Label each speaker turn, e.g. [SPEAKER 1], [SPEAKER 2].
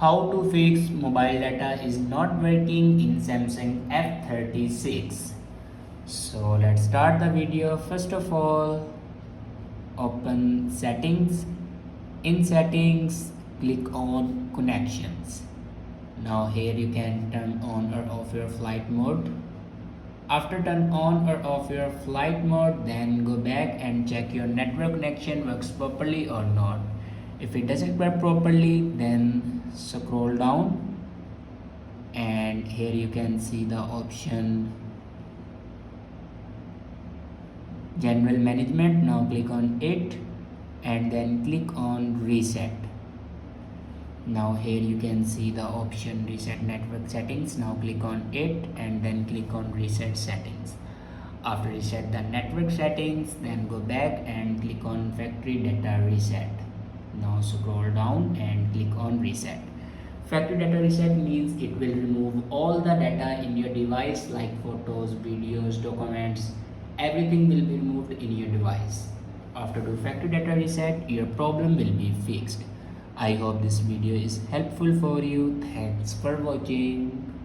[SPEAKER 1] How to fix mobile data is not working in Samsung F36. So let's start the video. First of all, open settings. In settings, click on connections. Now here you can turn on or off your flight mode. After turn on or off your flight mode, then go back and check your network connection works properly or not. If it doesn't work properly, then scroll down and here you can see the option general management. Now click on it and then click on reset. Now here you can see the option reset network settings. Now click on it and then click on reset settings. After reset the network settings, then go back and click on factory data reset. Now scroll down and click on reset. Factory data reset means it will remove all the data in your device like photos, videos, documents, everything will be removed in your device. After do factory data reset, your problem will be fixed. I hope this video is helpful for you. Thanks for watching.